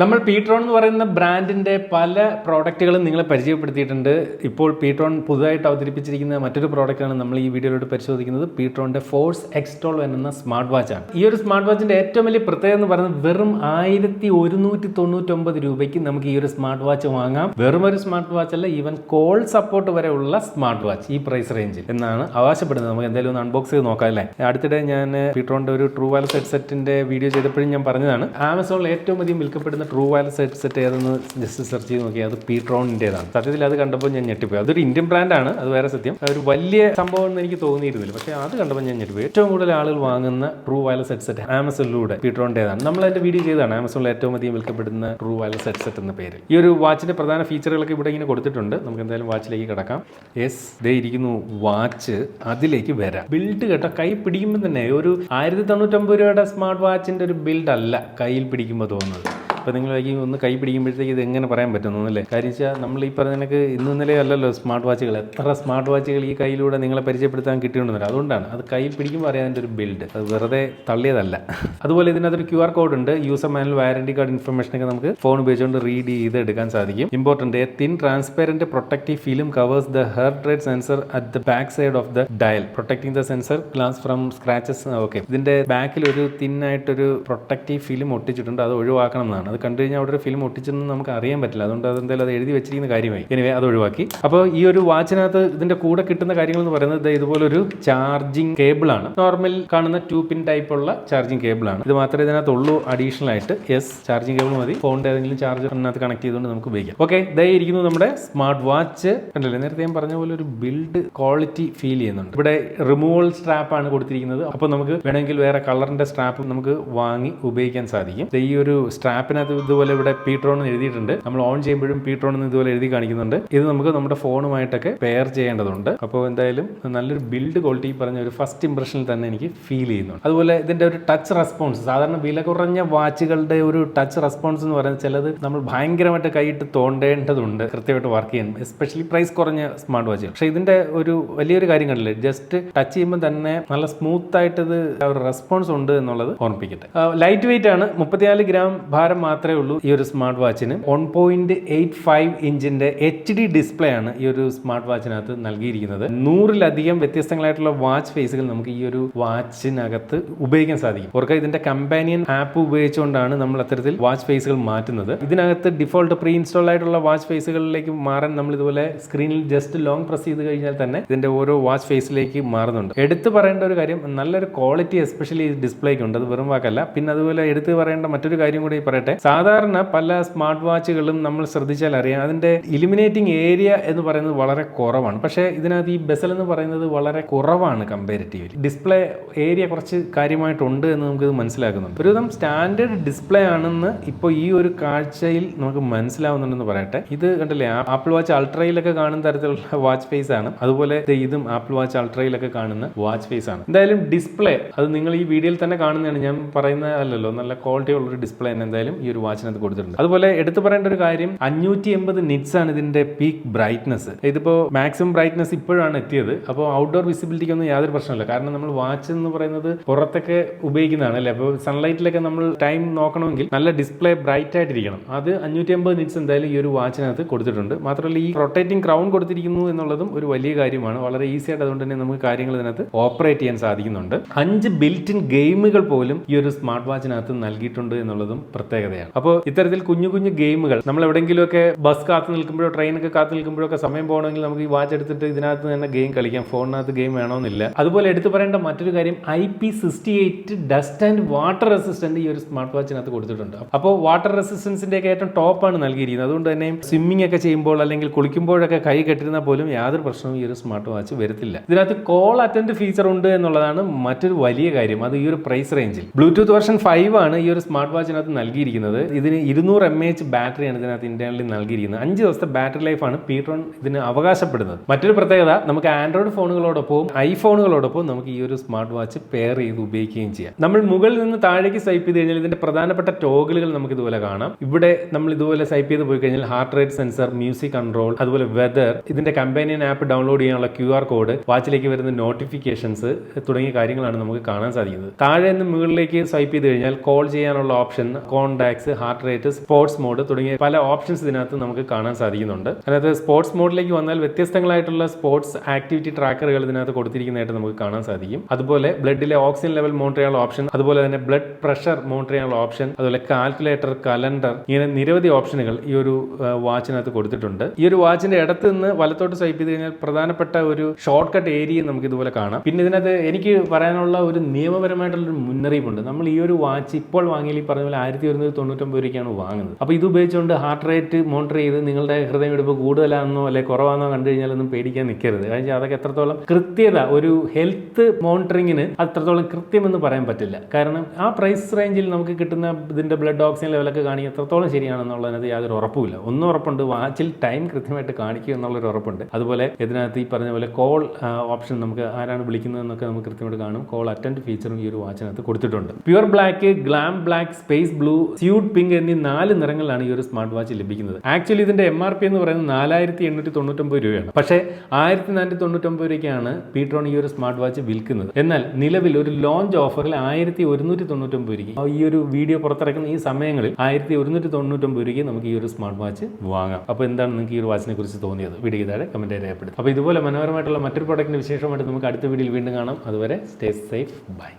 നമ്മൾ pTron എന്ന് പറയുന്ന ബ്രാൻഡിന്റെ പല പ്രോഡക്റ്റുകളും നിങ്ങളെ പരിചയപ്പെടുത്തിയിട്ടുണ്ട്. ഇപ്പോൾ pTron പുതുതായിട്ട് അവതരിപ്പിച്ചിരിക്കുന്ന മറ്റൊരു പ്രോഡക്റ്റാണ് നമ്മൾ ഈ വീഡിയോയിലൂടെ പരിശോധിക്കുന്നത്. pTronന്റെ ഫോഴ്സ് X12N എന്ന സ്മാർട്ട് വാച്ച് ആണ്. ഈ ഒരു സ്മാർട്ട് വാച്ചിന്റെ ഏറ്റവും വലിയ പ്രത്യേകത എന്ന് പറയുന്നത് വെറും 1199 രൂപയ്ക്ക് നമുക്ക് ഈ ഒരു സ്മാർട്ട് വാച്ച് വാങ്ങാം. വെറും ഒരു സ്മാർട്ട് വാച്ച് അല്ല, ഈവൻ കോൾ സപ്പോർട്ട് വരെ ഉള്ള സ്മാർട്ട് വാച്ച് ഈ പ്രൈസ് റേഞ്ചിൽ എന്നാണ് അവകാശപ്പെടുന്നത്. നമുക്ക് എന്തായാലും ഒന്ന് അൺബോക്സ് ചെയ്ത് നോക്കാം അല്ലേ. അടുത്തിടെ ഞാൻ pTronന്റെ ഒരു ട്രൂ വയർലെസ് ഹെഡ്സെറ്റിന്റെ വീഡിയോ ചെയ്തപ്പോഴും ഞാൻ പറഞ്ഞതാണ്, ആമസോണിൽ ഏറ്റവും അധികം വിൽക്കപ്പെടുന്ന ട്രൂ വയർലെസ് ഹെഡ്സെറ്റ് ഏതെന്ന് ജസ്റ്റ് സെർച്ച് ചെയ്ത് നോക്കി, അത് pTronന്റേതാണ്. സത്യത്തിൽ അത് കണ്ടപ്പോൾ ഞാൻ ഞെട്ടിപ്പോയി. അതൊരു ഇന്ത്യൻ ബ്രാൻഡാണ്, അത് വേറെ സത്യം. ഒരു വലിയ സംഭവം എന്ന് എനിക്ക് തോന്നിയിരുന്നില്ല, പക്ഷേ അത് കണ്ടപ്പോൾ ഞാൻ ഞെട്ടിപ്പോയി. ഏറ്റവും കൂടുതൽ ആളുകൾ വാങ്ങുന്ന ട്രൂ വയർലെസ് ഹെഡ്സെറ്റ് ആമസോണിലൂടെ pTronന്റേതാണ്. നമ്മൾ അതിന്റെ വീഡിയോ ചെയ്തതാണ്, ആമസോണിൽ ഏറ്റവും അധികം വിൽക്കപ്പെടുന്ന ട്രൂ വയർലെസ് ഹെഡ്സെറ്റ് എന്ന പേര്. ഈ ഒരു വാച്ചിന്റെ പ്രധാന ഫീച്ചറുകളൊക്കെ ഇവിടെ ഇങ്ങനെ കൊടുത്തിട്ടുണ്ട്. നമുക്ക് എന്തായാലും വാച്ചിലേക്ക് കിടക്കാം. ദേ ഇരിക്കുന്നു വാച്ച്. അതിലേക്ക് വരാം. ബിൽഡ് കേട്ടോ, കൈ പിടിക്കുമ്പോൾ തന്നെ ഒരു 1099 രൂപയുടെ സ്മാർട്ട് വാച്ചിന്റെ ഒരു ബിൽഡ് അല്ല കയ്യിൽ പിടിക്കുമ്പോൾ തോന്നുന്നത്. അപ്പോൾ നിങ്ങൾ ഒന്ന് കൈ പിടിക്കുമ്പോഴത്തേക്ക് ഇത് എങ്ങനെ പറയാൻ പറ്റുന്നു അല്ലേ? കാര്യം വെച്ചാൽ നമ്മൾ ഈ പറഞ്ഞ ഇന്നലെ അല്ലല്ലോ സ്മാർട്ട് വാച്ചുകൾ, എത്ര സ്മാർട്ട് വാച്ചുകൾ ഈ കയ്യിലൂടെ നിങ്ങളെ പരിചയപ്പെടുത്താൻ കിട്ടിയിട്ടുണ്ടെന്നില്ല. അതുകൊണ്ടാണ് അത് കയ്യിൽ പിടിക്കുമ്പോൾ അറിയാതിൻ്റെ ഒരു ബിൽഡ്, അത് വെറുതെ തള്ളിയതല്ല. അതുപോലെ ഇതിനകത്തൊരു QR കോഡ് ഉണ്ട്. യൂസർ മാനുവൽ, വാറണ്ടി കാർഡ് ഇൻഫർമേഷനൊക്കെ നമുക്ക് ഫോൺ ഉപയോഗിച്ചുകൊണ്ട് റീഡ് ചെയ്ത് എടുക്കാൻ സാധിക്കും. Important, A thin transparent protective film covers the heart rate sensor at the back side of the dial, protecting the sensor glass from scratches. Okay, ഇതിന്റെ ബാക്കിൽ ഒരു തിന്നായിട്ടൊരു protective film ഒട്ടിച്ചിട്ടുണ്ട്, അത് ഒഴിവാക്കണം എന്നാണ്. അത് കണ്ടു കഴിഞ്ഞാൽ അവിടെ ഒരു ഫിലിം ഒട്ടിച്ചെന്ന് നമുക്ക് അറിയാൻ പറ്റില്ല, അതുകൊണ്ട് അതെന്തായാലും അത് എഴുതി വെച്ചിരിക്കുന്ന കാര്യമായി. എനിവേ അത് ഒഴിവാക്കി. അപ്പോൾ ഈ ഒരു വാച്ചിനകത്ത് ഇതിന്റെ കൂടെ കിട്ടുന്ന കാര്യങ്ങൾ എന്ന് പറയുന്നത് ഇതുപോലൊരു ചാർജിങ് കേബിൾ ആണ്. നോർമൽ കാണുന്ന 2 പിൻ ടൈപ്പ് ഉള്ള ചാർജിങ് കേബിൾ ആണ്. ഇത് മാത്രമേ ഇതിനകത്തുള്ളൂ. അഡീഷണൽ ആയിട്ട് ചാർജിങ് കേബിൾ മതി. ഫോണിന്റെ ഏതെങ്കിലും ചാർജർ അതിനകത്ത് കണക്ട് ചെയ്തുകൊണ്ട് നമുക്ക് ഉപയോഗിക്കാം. ഓക്കെ, ഇതായി ഇരിക്കുന്നു നമ്മുടെ സ്മാർട്ട് വാച്ച്. കണ്ടില്ലേ, നേരത്തെ ഞാൻ പറഞ്ഞ പോലെ ഒരു ബിൽഡ് ക്വാളിറ്റി ഫീൽ ചെയ്യുന്നുണ്ട്. ഇവിടെ റിമൂവൽ സ്ട്രാപ്പ് ആണ് കൊടുത്തിരിക്കുന്നത്. അപ്പോൾ നമുക്ക് വേണമെങ്കിൽ വേറെ കളറിന്റെ സ്ട്രാപ്പ് നമുക്ക് വാങ്ങി ഉപയോഗിക്കാൻ സാധിക്കും. ഈ ഒരു സ്ട്രാപ്പിനകത്ത് ഇതുപോലെ ഇവിടെ pTron എന്ന് എഴുതിയിട്ടുണ്ട്. നമ്മൾ ഓൺ ചെയ്യുമ്പോഴും pTron എന്ന് ഇതുപോലെ എഴുതി കാണിക്കുന്നുണ്ട്. ഇത് നമുക്ക് നമ്മുടെ ഫോണുമായിട്ടൊക്കെ പെയർ ചെയ്യേണ്ടതുണ്ട്. അപ്പോൾ എന്തായാലും നല്ലൊരു ബിൽഡ് ക്വാളിറ്റി പറഞ്ഞ ഒരു ഫസ്റ്റ് ഇംപ്രഷനിൽ തന്നെ എനിക്ക് ഫീൽ ചെയ്യുന്നുണ്ട്. അതുപോലെ ഇതിന്റെ ഒരു ടച്ച് റെസ്പോൺസ്, സാധാരണ വില കുറഞ്ഞ വാച്ചുകളുടെ ഒരു ടച്ച് റെസ്പോൺസ് എന്ന് പറയുന്നത് ചിലത് നമ്മൾ ഭയങ്കരമായിട്ട് കൈയിട്ട് തോണ്ടേണ്ടതുണ്ട് കൃത്യമായിട്ട് വർക്ക് ചെയ്യാൻ, എസ്പെഷ്യലി പ്രൈസ് കുറഞ്ഞ സ്മാർട്ട് വാച്ചുകൾ. പക്ഷേ ഇതിന്റെ ഒരു വലിയൊരു കാര്യം കണ്ടില്ലേ, ജസ്റ്റ് ടച്ച് ചെയ്യുമ്പോൾ തന്നെ നല്ല സ്മൂത്ത് ആയിട്ട് ഇത് ഒരു റെസ്പോൺസ് ഉണ്ട് എന്നുള്ളത് ഓർമ്മിപ്പിക്കട്ടെ. ലൈറ്റ് വെയിറ്റ് ആണ്, 34 ഗ്രാം ഭാരം മാത്രമേ ഉള്ളൂ ഈ ഒരു സ്മാർട്ട് വാച്ചിന്. 1.85 ഇഞ്ചിന്റെ HD ഡിസ്പ്ലേ ആണ് ഈ ഒരു സ്മാർട്ട് വാച്ചിനകത്ത് നൽകിയിരിക്കുന്നത്. 100-ലധികം വ്യത്യസ്തങ്ങളായിട്ടുള്ള വാച്ച് ഫേസുകൾ നമുക്ക് ഈ ഒരു വാച്ചിനകത്ത് ഉപയോഗിക്കാൻ സാധിക്കും. ഓർക്കുക, ഇതിന്റെ കമ്പാനിയൻ ആപ്പ് ഉപയോഗിച്ചുകൊണ്ടാണ് നമ്മൾ അത്തരത്തിൽ വാച്ച് ഫേസുകൾ മാറ്റുന്നത്. ഇതിനകത്ത് ഡിഫോൾട്ട് പ്രീ ഇൻസ്റ്റാൾ ആയിട്ടുള്ള വാച്ച് ഫേസുകളിലേക്ക് മാറാൻ നമ്മൾ ഇതുപോലെ സ്ക്രീനിൽ ജസ്റ്റ് ലോങ് പ്രസ് ചെയ്ത് കഴിഞ്ഞാൽ തന്നെ ഇതിന്റെ ഓരോ വാച്ച് ഫേസിലേക്ക് മാറുന്നുണ്ട്. എടുത്തു പറയേണ്ട ഒരു കാര്യം, നല്ലൊരു ക്വാളിറ്റി എസ്പെഷ്യലി ഡിസ്പ്ലേക്ക് ഉണ്ട്, അത് വെറും വാക്കല്ല. പിന്നെ അതുപോലെ എടുത്തു പറയേണ്ട മറ്റൊരു കാര്യം കൂടി പറയട്ടെ. സാധാരണ പല സ്മാർട്ട് വാച്ചുകളും നമ്മൾ ശ്രദ്ധിച്ചാൽ അറിയാം, അതിന്റെ ഇലിമിനേറ്റിംഗ് ഏരിയ എന്ന് പറയുന്നത് വളരെ കുറവാണ്. പക്ഷേ ഇതിനകത്ത് ഈ ബെസൽ എന്ന് പറയുന്നത് വളരെ കുറവാണ് കമ്പാരിറ്റീവ്ലി. ഡിസ്പ്ലേ ഏരിയ കുറച്ച് കാര്യമായിട്ടുണ്ട് എന്ന് നമുക്ക് ഇത് മനസ്സിലാക്കുന്നുണ്ട്. ഒരുവിധം സ്റ്റാൻഡേർഡ് ഡിസ്പ്ലേ ആണെന്ന് ഇപ്പോൾ ഈ ഒരു കാഴ്ചയിൽ നമുക്ക് മനസ്സിലാവുന്നുണ്ടെന്ന് പറയട്ടെ. ഇത് കണ്ടില്ലേ, ആപ്പിൾ വാച്ച് അൾട്രയിലൊക്കെ കാണുന്ന തരത്തിലുള്ള വാച്ച് ഫേസ് ആണ്. അതുപോലെ ഇതും ആപ്പിൾ വാച്ച് അൾട്രയിലൊക്കെ കാണുന്ന വാച്ച് ഫേസ് ആണ്. എന്തായാലും ഡിസ്പ്ലേ അത് നിങ്ങൾ ഈ വീഡിയോയിൽ തന്നെ കാണുന്നതാണ്, ഞാൻ പറയുന്നത് അല്ലല്ലോ. നല്ല ക്വാളിറ്റി ഉള്ളൊരു ഡിസ്പ്ലേ തന്നെ എന്തായാലും ഈ ഒരു വാച്ചിനകത്ത് കൊടുത്തിട്ടുണ്ട്. അതുപോലെ എടുത്തു പറയേണ്ട ഒരു കാര്യം, 580 നിറ്റ്സ് ആണ് ഇതിന്റെ പീക്ക് ബ്രൈറ്റ്നസ്. ഇതിപ്പോ മാക്സിമം ബ്രൈറ്റ്നസ് ഇപ്പോഴാണ് എത്തിയത്. അപ്പോൾ ഔട്ട്ഡോർ വിസിബിലിറ്റിക്ക് ഒന്നും യാതൊരു പ്രശ്നമില്ല. കാരണം നമ്മൾ വാച്ച് എന്ന് പറയുന്നത് പുറത്തൊക്കെ ഉപയോഗിക്കുന്നതാണ് അല്ലേ. അപ്പോൾ സൺലൈറ്റിലൊക്കെ നമ്മൾ ടൈം നോക്കണമെങ്കിൽ നല്ല ഡിസ്പ്ലേ ബ്രൈറ്റ് ആയിട്ടിരിക്കണം. അത് 580 നിറ്റ്സ് എന്തായാലും ഈ ഒരു വാച്ചിനകത്ത് കൊടുത്തിട്ടുണ്ട്. മാത്രമല്ല ഈ റൊട്ടേറ്റിംഗ് ക്രൗൺ കൊടുത്തിരിക്കുന്നു എന്നുള്ളതും ഒരു വലിയ കാര്യമാണ്. വളരെ ഈസി ആയിട്ട് അതുകൊണ്ട് തന്നെ നമുക്ക് കാര്യങ്ങൾ ഇതിനകത്ത് ഓപ്പറേറ്റ് ചെയ്യാൻ സാധിക്കുന്നുണ്ട്. 5 ബിൽറ്റ് ഇൻ ഗെയിമുകൾ പോലും ഈ ഒരു സ്മാർട്ട് വാച്ചിനകത്ത് നൽകിയിട്ടുണ്ട് എന്നുള്ളതും പ്രത്യേകതയാണ്. അപ്പോൾ ഇത്തരത്തിൽ കുഞ്ഞു കുഞ്ഞു ഗെയിമുകൾ നമ്മൾ എവിടെയെങ്കിലുമൊക്കെ ബസ് കാത്തു നിൽക്കുമ്പോഴോ ട്രെയിനൊക്കെ കാത്തു നിൽക്കുമ്പോഴൊക്കെ സമയം പോകണമെങ്കിൽ നമുക്ക് ഈ വാച്ച് എടുത്തിട്ട് ഇതിനകത്ത് തന്നെ ഗെയിം കളിക്കാം. ഫോണിനകത്ത് ഗെയിം വേണമെന്നില്ല. അതുപോലെ എടുത്തു പറയേണ്ട മറ്റൊരു കാര്യം, IP68 dust and water resistant ഈ ഒരു സ്മാർട്ട് വാച്ചിനകത്ത് കൊടുത്തിട്ടുണ്ട്. അപ്പോൾ വാട്ടർ റെസിസ്റ്റൻസിന്റെ ഒക്കെ ഏറ്റവും ടോപ്പാണ് നൽകിയിരിക്കുന്നത്. അതുകൊണ്ട് തന്നെ സ്വിമ്മിംഗ് ഒക്കെ ചെയ്യുമ്പോൾ അല്ലെങ്കിൽ കുളിക്കുമ്പോഴൊക്കെ കൈ കെട്ടിരുന്നാൽ പോലും യാതൊരു പ്രശ്നവും ഈ ഒരു സ്മാർട്ട് വാച്ച് വരത്തില്ല. ഇതിനകത്ത് കോൾ അറ്റൻഡ് ഫീച്ചർ ഉണ്ട് എന്നുള്ളതാണ് മറ്റൊരു വലിയ കാര്യം. അത് ഈ ഒരു പ്രൈസ് റേഞ്ചിൽ ബ്ലൂടൂത്ത് വെർഷൻ 5 ആണ് ഈ ഒരു സ്മാർട്ട് വാച്ചിനകത്ത് നൽകിയിരിക്കുന്നത്. ഇതിന് 200 mAh ബാറ്ററിയാണ് ഇതിനകത്ത് ഇന്റേണലി നൽകിയിരിക്കുന്നത്. 5 ദിവസത്തെ ബാറ്ററി ലൈഫാണ് pTron ഇതിന് അവകാശപ്പെടുന്നത്. മറ്റൊരു പ്രത്യേകത, നമുക്ക് ആൻഡ്രോയിഡ് ഫോണുകളോടൊപ്പം ഐഫോണുകളോടൊപ്പം നമുക്ക് ഈ ഒരു സ്മാർട്ട് വാച്ച് പെയർ ചെയ്ത് ഉപയോഗിക്കുകയും ചെയ്യാം. നമ്മൾ മുകളിൽ നിന്ന് താഴേക്ക് സ്വൈപ്പ് ചെയ്ത് കഴിഞ്ഞാൽ ഇതിന്റെ പ്രധാനപ്പെട്ട ടോഗിളുകൾ നമുക്ക് ഇതുപോലെ കാണാം. ഇവിടെ നമ്മൾ ഇതുപോലെ സ്വൈപ്പ് ചെയ്ത് പോയി കഴിഞ്ഞാൽ heart rate sensor, music control, അതുപോലെ വെതർ, ഇതിന്റെ കമ്പാനിയൻ ആപ്പ് ഡൗൺലോഡ് ചെയ്യാനുള്ള QR കോഡ്, വാച്ചിലേക്ക് വരുന്ന നോട്ടിഫിക്കേഷൻസ് തുടങ്ങിയ കാര്യങ്ങളാണ് നമുക്ക് കാണാൻ സാധിക്കുന്നത്. താഴെ നിന്ന് മുകളിലേക്ക് സ്വൈപ്പ് ചെയ്ത് കഴിഞ്ഞാൽ കോൾ ചെയ്യാനുള്ള ഓപ്ഷൻ, കോൺടാക്ട്, അറ്റാക്സ്, ഹാർട്ട് റേറ്റ്, സ്പോർട്സ് മോഡ് തുടങ്ങിയ പല ഓപ്ഷൻസ് ഇതിനകത്ത് നമുക്ക് കാണാൻ സാധിക്കുന്നുണ്ട്. അതായത് സ്പോർട്സ് മോഡിലേക്ക് വന്നാൽ വ്യത്യസ്തങ്ങളായിട്ടുള്ള സ്പോർട്സ് ആക്ടിവിറ്റി ട്രാക്കറുകൾ ഇതിനകത്ത് കൊടുത്തിരിക്കുന്നതായിട്ട് നമുക്ക് കാണാൻ സാധിക്കും. അതുപോലെ ബ്ലഡിലെ ഓക്സിജൻ ലെവൽ മോണിറ്റർ ചെയ്യാനുള്ള ഓപ്ഷൻ, അതുപോലെ തന്നെ ബ്ലഡ് പ്രഷർ മോണിറ്റർ ചെയ്യാനുള്ള ഓപ്ഷൻ, അതുപോലെ കാൽക്കുലേറ്റർ, കലണ്ടർ, ഇങ്ങനെ നിരവധി ഓപ്ഷനുകൾ ഈ ഒരു വാച്ചിനകത്ത് കൊടുത്തിട്ടുണ്ട്. ഈ ഒരു വാച്ചിന്റെ ഇടത്ത് നിന്ന് വലത്തോട്ട് സ്വൈപ്പ് ചെയ്ത് കഴിഞ്ഞാൽ പ്രധാനപ്പെട്ട ഒരു ഷോർട്ട് കട്ട് ഏരിയ നമുക്ക് ഇതുപോലെ കാണാം. പിന്നെ ഇതിനകത്ത് എനിക്ക് പറയാനുള്ള ഒരു നിയമപരമായിട്ടുള്ള ഒരു മുന്നറിയിപ്പുണ്ട്. നമ്മൾ ഈ ഒരു വാച്ച് ഇപ്പോൾ വാങ്ങിയാൽ ഈ പറഞ്ഞ പോലെ 1199 രൂപയ്ക്കാണ് വാങ്ങുന്നത്. അപ്പോൾ ഇത് ഉപയോഗിച്ചുകൊണ്ട് ഹാർട്ട് റേറ്റ് മോണിറ്റർ ചെയ്ത് നിങ്ങളുടെ ഹൃദയമിടിപ്പ് കൂടുതലാണെന്നോ അല്ലെങ്കിൽ കുറവാണെന്നോ കണ്ടു കഴിഞ്ഞാൽ ഒന്നും പേടിക്കാൻ നിൽക്കരുത്. കാരണം അതൊക്കെ എത്രത്തോളം കൃത്യത, ഒരു ഹെൽത്ത് മോണിറ്ററിങ്ങിന് അത്രത്തോളം കൃത്യമെന്ന് പറയാൻ പറ്റില്ല. കാരണം ആ പ്രൈസ് റേഞ്ചിൽ നമുക്ക് കിട്ടുന്ന ഇതിന്റെ ബ്ലഡ് ഓക്സിജൻ ലെവലൊക്കെ കാണിക്കുക എത്രത്തോളം ശരിയാണെന്നുള്ളതിനകത്ത് യാതൊരു ഉറപ്പുമില്ല. ഒന്നും ഉറപ്പുണ്ട്, വാച്ചിൽ ടൈം കൃത്യമായിട്ട് കാണിക്കുക എന്നുള്ളൊരു ഉറപ്പുണ്ട്. അതുപോലെ ഇതിനകത്ത് ഈ പറഞ്ഞ പോലെ കോൾ ഓപ്ഷൻ, നമുക്ക് ആരാണ് വിളിക്കുന്നതെന്നൊക്കെ നമുക്ക് കൃത്യമായിട്ട് കാണും. കോൾ അറ്റൻഡ് ഫീച്ചറും ഈ ഒരു വാച്ചിനകത്ത് കൊടുത്തിട്ടുണ്ട്. Pure black, glam black, space blue, suit pink എന്നീ 4 നിറങ്ങളിലാണ് ഈ ഒരു സ്മാർട്ട് വാച്ച് ലഭിക്കുന്നത്. ആക്ച്വലി ഇതിന്റെ MRP എന്ന് പറയുന്നത് 4899 രൂപയാണ്. പക്ഷേ 1499 രൂപയ്ക്കാണ് pTron ഈ ഒരു സ്മാർട്ട് വാച്ച് വിൽക്കുന്നത്. എന്നാൽ നിലവിൽ ഒരു ലോഞ്ച് ഓഫറിൽ 1199 രൂപയ്ക്ക് ഈ ഒരു വീഡിയോ പുറത്തിറക്കുന്ന ഈ സമയങ്ങളിൽ 1199 രൂപയ്ക്ക് നമുക്ക് ഈ ഒരു സ്മാർട്ട് വാച്ച് വാങ്ങാം. അപ്പോൾ എന്താണ് നിങ്ങൾക്ക് ഈ ഒരു വാച്ചിനെ കുറിച്ച് തോന്നിയത്? വീഡിയോ താഴെ കമന്റ് രേഖപ്പെടുത്തും. അപ്പോൾ ഇതുപോലെ മനോഹരമായിട്ടുള്ള മറ്റൊരു പ്രൊഡക്റ്റിന്റെ വിശേഷമായിട്ട് നമുക്ക് അടുത്ത വീഡിയോയിൽ വീണ്ടും കാണാം. അതുവരെ സ്റ്റേ സേഫ്, ബൈ.